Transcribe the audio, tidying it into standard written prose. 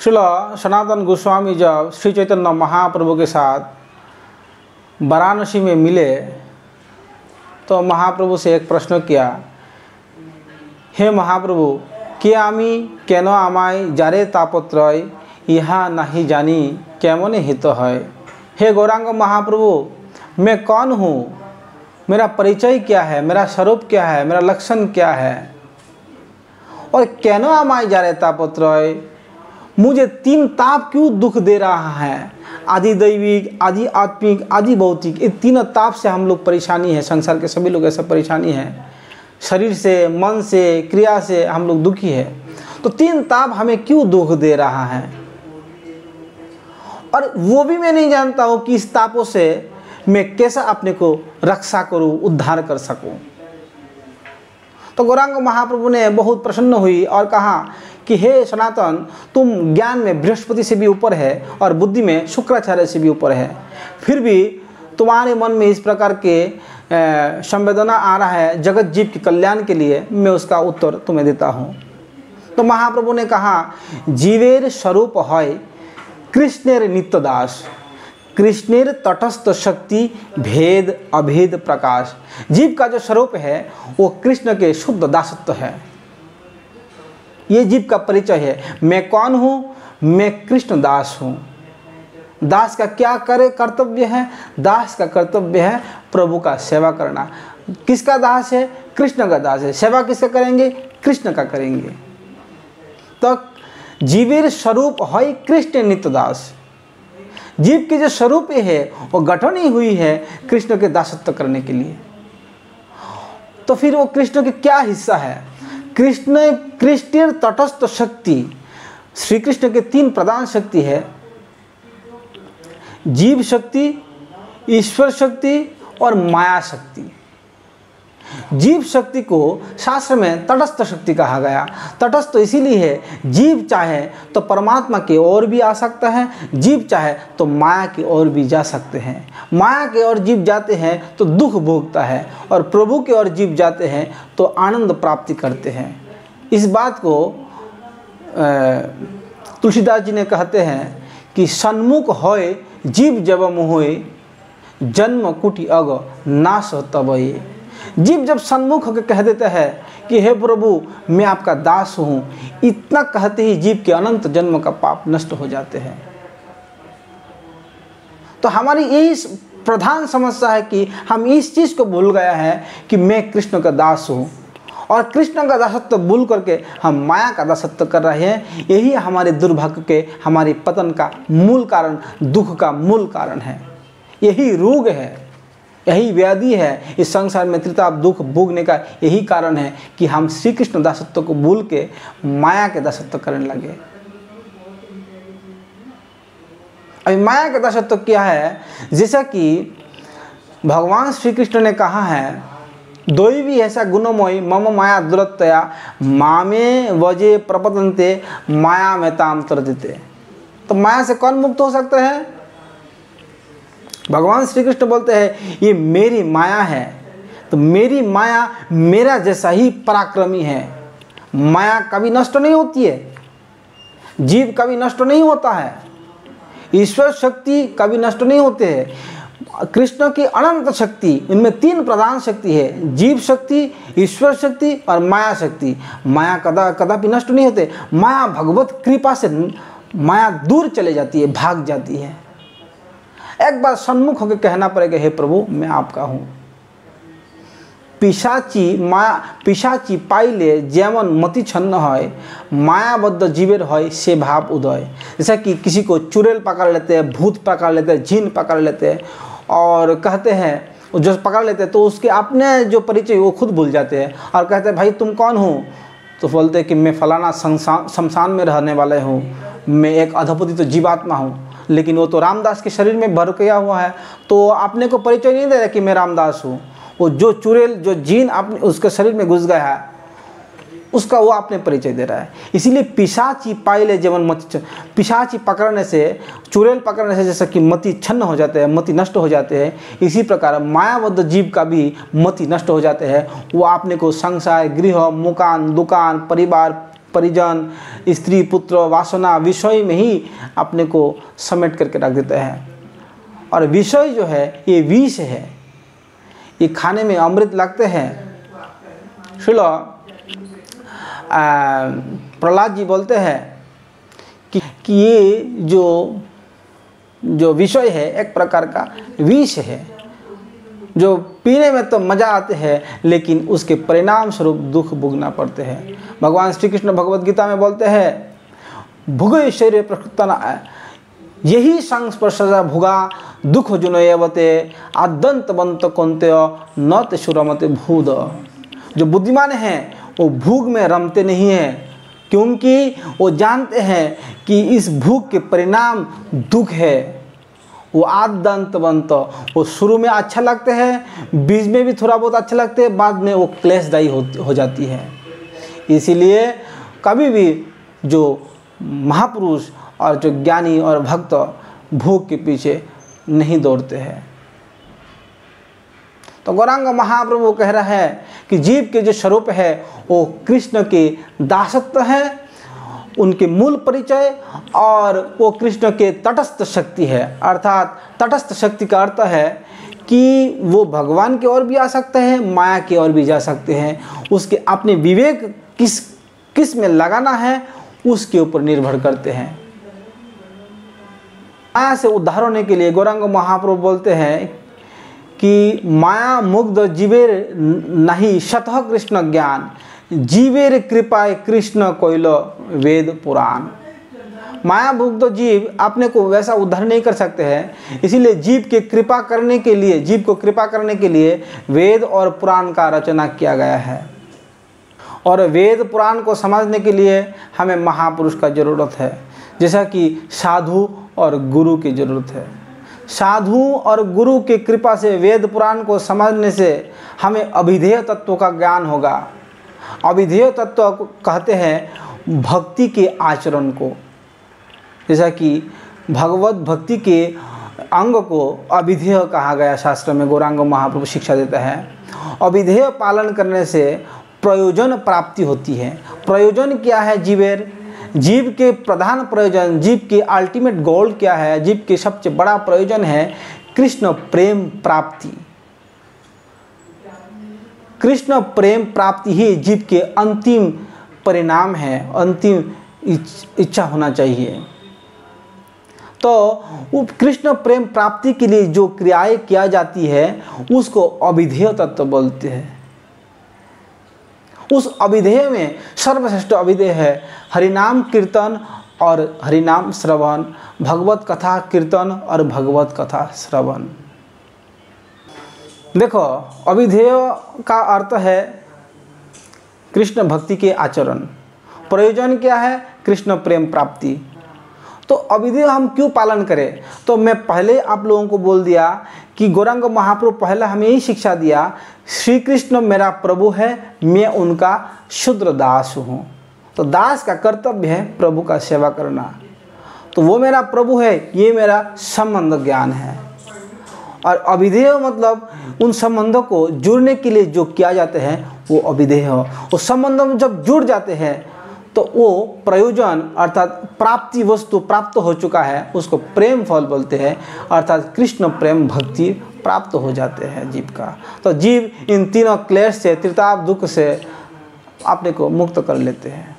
श्रील सनातन गोस्वामी जब श्री चैतन्य महाप्रभु के साथ वाराणसी में मिले तो महाप्रभु से एक प्रश्न किया, हे महाप्रभु, कि आमी केन आमाय जारे तापत्रय यहाँ नहीं जानी केमने हित है। हे गौरांग महाप्रभु, मैं कौन हूँ, मेरा परिचय क्या है, मेरा स्वरूप क्या है, मेरा लक्षण क्या है, और केन आमाय जारे तापत्रय, मुझे तीन ताप क्यों दुख दे रहा है। आदि दैविक, आदि आत्मिक, आदि भौतिक, ये तीनों ताप से हम लोग परेशानी है। संसार के सभी लोग ऐसा परेशानी है, शरीर से, मन से, क्रिया से हम लोग दुखी है। तो तीन ताप हमें क्यों दुख दे रहा है, और वो भी मैं नहीं जानता हूँ कि इस तापों से मैं कैसा अपने को रक्षा करूँ, उद्धार कर सकूँ। तो गौरांग महाप्रभु ने बहुत प्रसन्न हुई और कहा कि हे सनातन, तुम ज्ञान में बृहस्पति से भी ऊपर है और बुद्धि में शुक्राचार्य से भी ऊपर है, फिर भी तुम्हारे मन में इस प्रकार के संवेदना आ रहा है जगत जीव के कल्याण के लिए, मैं उसका उत्तर तुम्हें देता हूँ। तो महाप्रभु ने कहा, जीवेर स्वरूप है कृष्णेर नित्य दास, कृष्णेर तटस्थ शक्ति भेद अभेद प्रकाश। जीव का जो स्वरूप है वो कृष्ण के शुद्ध दासत्व है। ये जीव का परिचय है। मैं कौन हूँ, मैं कृष्ण दास हूँ। दास का क्या कर्तव्य है, दास का कर्तव्य है प्रभु का सेवा करना। किसका दास है, कृष्ण का दास है। सेवा किसका करेंगे, कृष्ण का करेंगे। तो जीवेर स्वरूप है कृष्ण नित्य दास। जीव की जो स्वरूप है वो गठन ही हुई है कृष्ण के दासत्व करने के लिए। तो फिर वो कृष्ण के क्या हिस्सा है, कृष्ण तटस्थ शक्ति। श्री कृष्ण के तीन प्रधान शक्ति है, जीव शक्ति, ईश्वर शक्ति और माया शक्ति। जीव शक्ति को शास्त्र में तटस्थ शक्ति कहा गया। तटस्थ इसीलिए है, जीव चाहे तो परमात्मा की ओर भी आ सकता है, जीव चाहे तो माया की ओर भी जा सकते हैं। माया की ओर जीव जाते हैं तो दुख भोगता है, और प्रभु की ओर जीव जाते हैं तो आनंद प्राप्ति करते हैं। इस बात को तुलसीदास जी ने कहते हैं कि सन्मुख होय जीव जब मोहे, जन्म कुटी अग नाश तब ये। जीव जब सन्मुख होकर कह देता है कि हे प्रभु, मैं आपका दास हूँ, इतना कहते ही जीव के अनंत जन्म का पाप नष्ट हो जाते हैं। तो हमारी यही प्रधान समस्या है कि हम इस चीज़ को भूल गया है कि मैं कृष्ण का दास हूँ, और कृष्ण का दासत्व भूल करके हम माया का दासत्व कर रहे हैं। यही हमारे दुर्भाग्य के, हमारे पतन का मूल कारण, दुख का मूल कारण है। यही रोग है, यही व्याधि है। इस संसार में त्रिताप दुख भोगने का यही कारण है कि हम श्री कृष्ण दासत्व को भूल के माया के दासत्व करने लगे। अभी माया का दासत्व क्या है, जैसा कि भगवान श्री कृष्ण ने कहा है, दैवी ऐसा गुणमयी मम माया दुरत्तया मामे वजे प्रपतन्ते माया में ताम तर देते। तो माया से कौन मुक्त हो सकता है? भगवान श्री कृष्ण बोलते हैं ये मेरी माया है। तो मेरी माया मेरा जैसा ही पराक्रमी है। माया कभी नष्ट नहीं होती है, जीव कभी नष्ट नहीं होता है, ईश्वर शक्ति कभी नष्ट नहीं होते हैं। कृष्ण की अनंत शक्ति, इनमें तीन प्रधान शक्ति है, जीव शक्ति, ईश्वर शक्ति और माया शक्ति। माया कदापि नष्ट नहीं होते। माया भगवत कृपा से माया दूर चले जाती है, भाग जाती है। एक बार सन्मुख होकर कहना पड़ेगा, हे प्रभु मैं आपका हूँ। पिशाची पाइले जेमन मति छन्न है, मायाबद्ध जीवेर है से भाव उदय। जैसा कि किसी को चुड़ैल पकड़ लेते हैं, भूत पकड़ लेते हैं, जीन पकड़ लेते हैं, और कहते हैं जो पकड़ लेते हैं तो उसके अपने जो परिचय वो खुद भूल जाते हैं, और कहते हैं भाई तुम कौन हो? तो बोलते हैं कि मैं फलाना शमशान में रहने वाले हूँ, मैं एक अधपतित तो जीवात्मा हूँ। लेकिन वो तो रामदास के शरीर में भर गया हुआ है, तो अपने को परिचय नहीं दे रहा कि मैं रामदास हूँ। वो जो चुड़ैल, जो जीन अपने उसके शरीर में घुस गया है, उसका वो आपने परिचय दे रहा है। इसीलिए पिशाची पाइले जीवन मति, पिशाची पकड़ने से, चुड़ैल पकड़ने से जैसा कि मति छन्न हो जाते हैं, मति नष्ट हो जाते हैं, इसी प्रकार मायाबद्ध जीव का भी मति नष्ट हो जाते हैं। वो आपने को संसार, गृह, मकान, दुकान, परिवार, परिजन, स्त्री, पुत्र, वासना, विषय में ही अपने को समेट करके रख देते हैं। और विषय जो है ये विष है, ये खाने में अमृत लगते हैं। श्रील प्रहलाद जी बोलते हैं कि ये जो विषय है एक प्रकार का विष है, जो पीने में तो मज़ा आते हैं लेकिन उसके परिणाम स्वरूप दुख भोगना पड़ते हैं। भगवान श्री कृष्ण भगवद गीता में बोलते हैं भुगे शरीर प्रकृतना यही संस्पर्शजा भुगा दुख जुनयवते आदंत बंत कौंत्य नत सुरमते भूद। जो बुद्धिमान हैं वो भूख में रमते नहीं हैं, क्योंकि वो जानते हैं कि इस भूख के परिणाम दुख है। वो आदंत बंत, वो शुरू में अच्छा लगते हैं, बीच में भी थोड़ा बहुत अच्छा लगते हैं, बाद में वो क्लेशदायी हो जाती है। इसीलिए कभी भी जो महापुरुष और जो ज्ञानी और भक्त भूख के पीछे नहीं दौड़ते हैं। तो गौरांग महाप्रभु कह रहा है कि जीव के जो स्वरूप है वो कृष्ण के दासत्व है, उनके मूल परिचय, और वो कृष्ण के तटस्थ शक्ति है। अर्थात तटस्थ शक्ति का अर्थ है कि वो भगवान की ओर भी आ सकते हैं, माया की ओर भी जा सकते हैं। उसके अपने विवेक किस में लगाना है उसके ऊपर निर्भर करते हैं। माया से उद्धार होने के लिए गौरांग महाप्रभु बोलते हैं कि माया मुग्ध जीवेर नहीं शतः कृष्ण ज्ञान, जीवेर कृपाय कृष्ण कोइल वेद पुराण। माया मुग्ध जीव अपने को वैसा उद्धार नहीं कर सकते हैं, इसीलिए जीव को कृपा करने के लिए वेद और पुराण का रचना किया गया है। और वेद पुराण को समझने के लिए हमें महापुरुष का ज़रूरत है, जैसा कि साधु और गुरु की ज़रूरत है। साधु और गुरु की कृपा से वेद पुराण को समझने से हमें अभिधेय तत्व का ज्ञान होगा। अभिधेय तत्व कहते हैं भक्ति के आचरण को, जैसा कि भगवत भक्ति के अंग को अभिधेय कहा गया शास्त्र में। गौरांग महाप्रभु शिक्षा देता है अभिधेय पालन करने से प्रयोजन प्राप्ति होती है। प्रयोजन क्या है? जीव के प्रधान प्रयोजन, जीव के अल्टीमेट गोल क्या है? जीव के सबसे बड़ा प्रयोजन है कृष्ण प्रेम प्राप्ति। कृष्ण प्रेम प्राप्ति ही जीव के अंतिम परिणाम है, अंतिम इच्छा होना चाहिए। तो कृष्ण प्रेम प्राप्ति के लिए जो क्रियाएं किया जाती है उसको अभिधेय तत्व बोलते हैं। उस अभिधेय में सर्वश्रेष्ठ अभिधेय है हरिनाम कीर्तन और हरिनाम श्रवण, भगवत कथा कीर्तन और भगवत कथा श्रवण। देखो, अभिधेय का अर्थ है कृष्ण भक्ति के आचरण। प्रयोजन क्या है? कृष्ण प्रेम प्राप्ति। तो अभिधेय हम क्यों पालन करें? तो मैं पहले आप लोगों को बोल दिया कि गौरांग महाप्रभु पहले हमें यही शिक्षा दिया, श्री कृष्ण मेरा प्रभु है, मैं उनका शूद्र दास हूँ। तो दास का कर्तव्य है प्रभु का सेवा करना। तो वो मेरा प्रभु है, ये मेरा संबंध ज्ञान है। और अभिधेय मतलब उन संबंधों को जुड़ने के लिए जो किया जाते हैं वो अभिधेय। उस संबंधों में जब जुड़ जाते हैं तो वो प्रयोजन अर्थात प्राप्ति वस्तु प्राप्त हो चुका है, उसको प्रेम फल बोलते हैं, अर्थात कृष्ण प्रेम भक्ति प्राप्त हो जाते हैं जीव का। तो जीव इन तीनों क्लेश से, त्रिताप दुख से अपने को मुक्त कर लेते हैं।